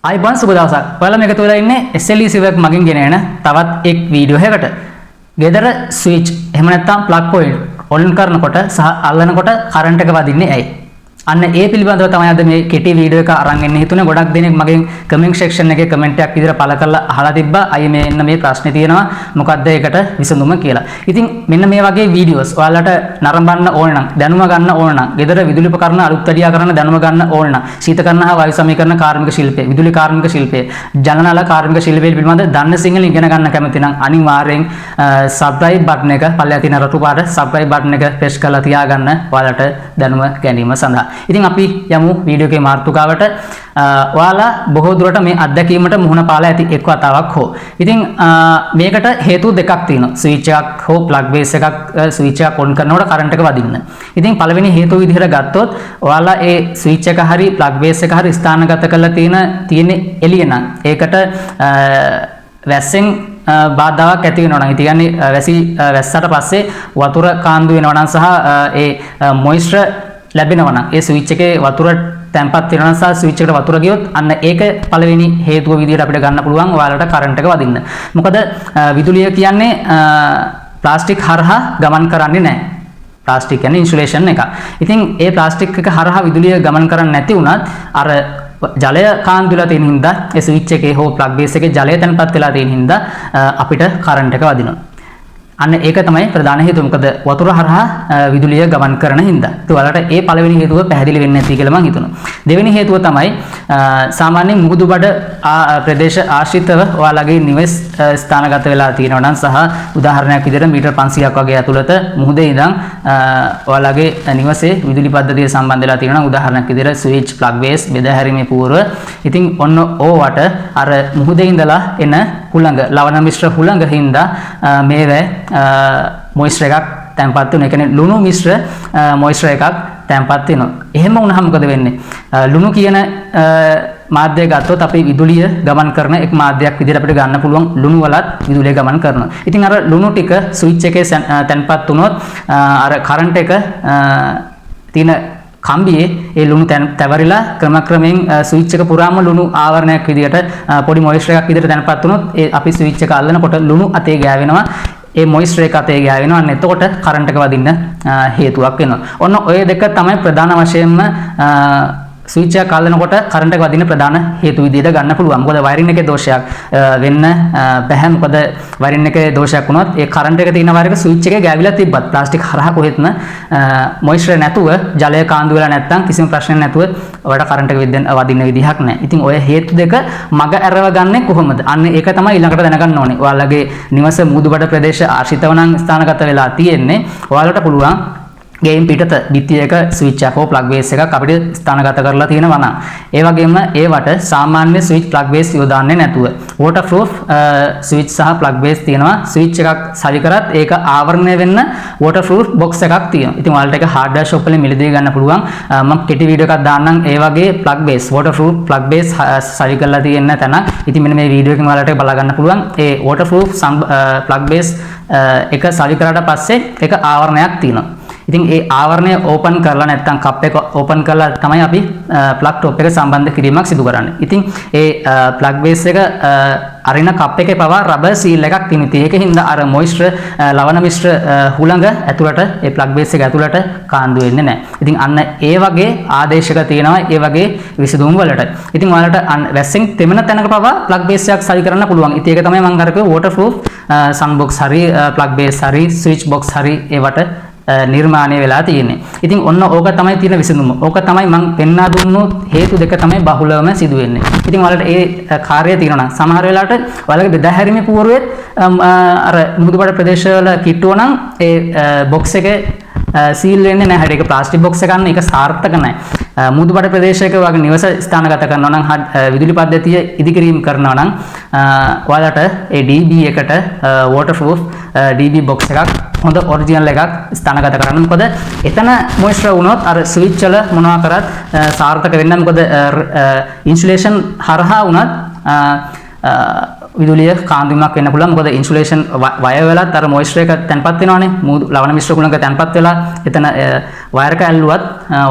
අයිබන් සුබ දවසක්. ඔයාලා මේක තුල ඉන්නේ SLE සිවක් මගින් ගෙන එන තවත් එක් වීඩියෝ එකකට. ගෙදර ස්විච් එහෙම නැත්නම් ප්ලග් පොයින්ට් ඔන් කරනකොට සහ අල්ලනකොට කරන්ට් එක වදින්නේ ඇයි? අන්න ඒ පිළිබඳව තමයි අද මේ කෙටි වීඩියෝ එක අරන් එන්න හිතුනේ. ගොඩක් දෙනෙක් මගෙන් කමෙන්ට් සෙක්ෂන් එකේ කමෙන්ට් එකක් විදිහට පළ කරලා අහලා තිබ්බා. අය මේ ප්‍රශ්නේ තියෙනවා. මොකක්ද ඒකට විසඳුම කියලා. ඉතින් මෙන්න මේ වගේ වීඩියෝස් ඔයාලට නරඹන්න ඕන නම්, දැනුම ගන්න ඕන නම්, ගෙදර විදුලි උපකරණ අලුත් වැඩියා කරන්න දැනුම ගන්න ඕන නම්, ශීතකරණ හා වායු සමීකරණ කාර්මික ශිල්පය, විදුලි කාර්මික ශිල්පය, ජනනල කාර්මික ශිල්පය පිළිබඳ දන්න සිංහල ඉගෙන ගන්න කැමති නම් අනිවාර්යෙන් subscribe button එක පල්ලෙහා තියෙන රතු පාට subscribe button එක press කරලා තියාගන්න ඔයාලට දැනුම ගැනීම සඳහා. ඉතින් අපි යමු වීඩියෝ එකේ මාතෘකාවට. ඔයාලා බොහෝ දුරට මේ අත්දැකීමට මුහුණ පාලා ඇති එක් වතාවක් හෝ. ඉතින් මේකට හේතු දෙකක් තියෙනවා. ස්විච් එකක් හෝ ප්ලග් බේස් එකක් ස්විච් එකක් ඔන් කරනකොට කරන්ට් එක වදින්න. ඉතින් පළවෙනි හේතුව විදිහට ගත්තොත් ඔයාලා ඒ ස්විච් එක හරි ප්ලග් බේස් එක හරි ස්ථානගත කරලා තියෙන එළිය නම් ඒකට වැස්සෙන් බාධාවක් ඇති වෙනවා නම් ඒ කියන්නේ වැස්සට පස්සේ වතුර කාන්දු වෙනවා නම් සහ ඒ මොයිස්චර් ලැබෙනවා නම් ඒ ස්විච් එකේ වතුර තැම්පත් වෙනවා නම් සහ ස්විච් එකට වතුර ගියොත් අන්න ඒක පළවෙනි හේතුව විදිහට අපිට ගන්න පුළුවන් ඔයාලට කරන්ට් එක වදින්න. මොකද විදුලිය කියන්නේ ප්ලාස්ටික් හරහා ගමන් කරන්නේ නැහැ. ප්ලාස්ටික් කියන්නේ ඉන්සුලේෂන් එක. ඉතින් ඒ ප්ලාස්ටික් එක හරහා විදුලිය ගමන් කරන්නේ නැති වුණත් අර ජලය කාන්දු වෙලා තියෙන හින්දා ඒ ස්විච් එකේ හෝ ප්ලග් බේස් එකේ ජලය තැන්පත් වෙලා තියෙන හින්දා අපිට කරන්ට් එක වදිනවා. අන්න ඒක තමයි ප්‍රධාන හේතුව. මොකද වතුර හරහා විදුලිය ගමන් කරන හින්දා. ඒක වලට ඒ පළවෙනි හේතුව පැහැදිලි වෙන්නේ නැති කියලා මම හිතනවා. දෙවෙනි හේතුව තමයි සාමාන්‍යයෙන් මුහුදු බඩ ප්‍රදේශ ආශ්‍රිතව ඔයාලගේ නිවෙස් ස්ථානගත වෙලා තියෙනවා නම් සහ උදාහරණයක් විදිහට මීටර් 500ක් වගේ ඇතුළත මුහුදේ ඉඳන් ඔයාලගේ නිවසේ විදුලි පද්ධතිය සම්බන්ධ වෙලා තියෙනවා නම් උදාහරණයක් විදිහට ස්විච් ප්ලග් බේස් බෙදා හැරීමේ පූර්ව. ඉතින් ඔන්න ඕවට අර මුහුදේ ඉඳලා එන හුළඟ ලවණ මිශ්‍ර හුළඟ හින්දා මේවැ මොයිස්චර් එකක් තැම්පත් වෙනවා. ඒ කියන්නේ ලුණු මිශ්‍ර මොයිස්චර් එකක් තැම්පත් වෙනවා. එහෙම වුණාම මොකද වෙන්නේ? ලුණු කියන මාධ්‍යය ගත්තොත් අපි විදුලිය ගමන් කරන එක් මාධ්‍යයක් විදිහට අපිට ගන්න පුළුවන්. ලුණු වලත් විදුලිය ගමන් කරනවා. ඉතින් අර ලුණු ටික ස්විච් එකේ තැන්පත් වුණොත් අර කරන්ට් එක තියෙන කම්බියේ ඒ ලුණු තැවරිලා ක්‍රමක්‍රමයෙන් ස්විච් එක පුරාම ලුණු ආවරණයක් විදිහට පොඩි මොයිස්චර් එකක් විදිහට තැන්පත් වුණොත් ඒ අපි ස්විච් එක අල්ලනකොට ලුණු අතේ ගෑවෙනවා. ඒ මොයිස්චර් එක අතේ ගෑවෙනවා. අන්න එතකොට කරන්ට් එක වදින්න හේතුවක් වෙනවා. ඔන්න ඔය දෙක තමයි ප්‍රධාන වශයෙන්ම ස්විච් එක අල්ලනකොට කරන්ට් එක වදින්න ප්‍රධාන හේතු විදිහට ගන්න පුළුවන්. මොකද වයරින් එකේ දෝෂයක් වෙන්න බෑ. මොකද වයරින් එකේ දෝෂයක් වුණොත් ඒ කරන්ට් එක තියෙන වයර් එක ස්විච් එකේ ගෑවිලා තිබ්බත් ප්ලාස්ටික් හරහා කොහෙත්ම මොයිස්චර් නැතුව ජලය කාන්දු වෙලා නැත්නම් කිසිම ප්‍රශ්නයක් නැතුව ඔයාලට කරන්ට් එක වදින්න විදිහක් නැහැ. ඉතින් ඔය හේතු දෙක මග ඇරව ගන්නේ කොහොමද? අන්න ඒක තමයි ඊළඟට දැනගන්න ඕනේ. ඔයාලගේ නිවස මුහුදුබඩ ප්‍රදේශ ආශ්‍රිතව නම් ස්ථානගත වෙලා තියෙන්නේ. ඔයාලට පුළුවන් ගේම් පිටත බිත්තියක ස්විච් එකක් හෝ ප්ලග් බේස් එකක් අපිට ස්ථානගත කරලා තියෙනවා නම් ඒ වගේම ඒවට සාමාන්‍ය ස්විච් ප්ලග් බේස් යොදාන්නේ නැතුව waterproof ස්විච් සහ ප්ලග් බේස් තියෙනවා. ස්විච් එකක් සවි කරත් ඒක ආවරණය වෙන්න waterproof box එකක් තියෙනවා. ඉතින් ඔයාලට ඒක hardware shop වලින් මිලදී ගන්න පුළුවන්. මම කෙටි වීඩියෝ එකක් දාන්නම් ඒ වගේ plug base waterproof plug base සවි කරලා තියෙන තැන. ඉතින් මෙන්න මේ වීඩියෝ එකෙන් ඔයාලට බලා ගන්න පුළුවන්. ඒ waterproof plug base එක සවි කරාට පස්සේ ඒක ආවරණයක් තියෙනවා. ඉතින් ඒ ආවරණය ඕපන් කරලා නැත්නම් කප් එක ඕපන් කරලා තමයි අපි ප්ලග් টොප් එක සම්බන්ධ කිරීමක් සිදු කරන්නේ. ඉතින් ඒ ප්ලග් බේස් එක අරින කප් එකේ පවා රබර් සීල් එකක් තියෙනවා. ඒකින්ද අර මොයිස්චර් ලවණ මිශ්‍ර හුළඟ ඇතුළට ඒ ප්ලග් බේස් එක ඇතුළට කාන්දු වෙන්නේ නැහැ. ඉතින් අන්න ඒ වගේ ආදේශක තියෙනවා ඒ වගේ විසඳුම් වලට. ඉතින් ඔයාලට වැස්සෙන් තෙමන තැනක පවා ප්ලග් බේස් එකක් සවි කරන්න පුළුවන්. ඉතින් ඒක තමයි මම කරපේ waterproof sun box හරි ප්ලග් බේස් හරි switch box හරි ඒවට නිර්මාණය වෙලා තියෙන්නේ. ඉතින් ඔන්න ඕක තමයි තියෙන විසඳුම. ඕක තමයි මම පෙන්වා දුන්නු හේතු දෙක තමයි බහුලවම සිදු වෙන්නේ. ඉතින් ඔයාලට ඒ කාර්යය තියෙනවා නම් සමහර වෙලාවට ඔයාලගේ බෙදා හැරීමේ පූර්වෙත් අර මුහුදුබඩ ප්‍රදේශවල කිට්ටුව නම් ඒ බොක්ස් එකේ සීල් වෙන්නේ නැහැ. ඒක ප්ලාස්ටික් බොක්ස් එකක් ගන්න ඒක සාර්ථක නැහැ. මුහුදුබඩ ප්‍රදේශයක වගේ නිවස ස්ථානගත කරනවා නම් විදුලි පද්ධතිය ඉදිකිරීම කරනවා නම් ඔයාලට ඒ DB එකට waterproof DB box එකක් හොඳ ඔරිජිනල් එකක් ස්ථානගත කරන්න. මොකද එතන මොයිස්චර් වුණොත් අර ස්විච් වල මොනවා කරත් සාර්ථක වෙන්නේ නැහැ. මොකද ඉන්සුලේෂන් හරහා වුණත් විදුලිය කාන්දුමක් වෙන්න පුළුවන්. මොකද ඉන්සුලේෂන් වයර් වලත් අර මොයිස්චර් එක තැන්පත් වෙනවානේ. මූදු ලවණ මිශ්‍ර කුණක තැන්පත් වෙලා එතන වයර් එක ඇල්ලුවත්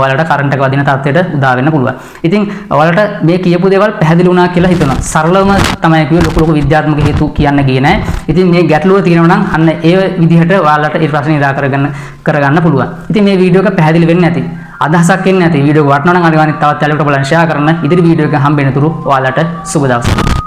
ඔයාලට කරන්ට් එක වදින තත්ත්වයට උදා වෙන්න පුළුවන්. ඉතින් ඔයාලට මේ කියපු දේවල් පැහැදිලි වුණා කියලා හිතනවා. සරලවම තමයි කිව්වේ, ලොකු විද්‍යාත්මක හේතු කියන්න ගියේ නෑ. ඉතින් මේ ගැටලුව තියෙනවා නම් අන්න ඒ විදිහට ඔයාලට ඒ ප්‍රශ්නේ නිරාකරණ කරගන්න පුළුවන්. ඉතින් මේ වීඩියෝ එක පැහැදිලි වෙන්නේ නැති, අදහසක් එන්නේ නැති වීඩියෝ එක වටනවා නම් අනිවාර්යෙන් තවත් යාළුවෙකුට බලන්න ෂෙයා කරන්න. ඉදිරි වීඩියෝ එක හම්බ වෙනතුරු ඔයාලට සුබ දවසක්.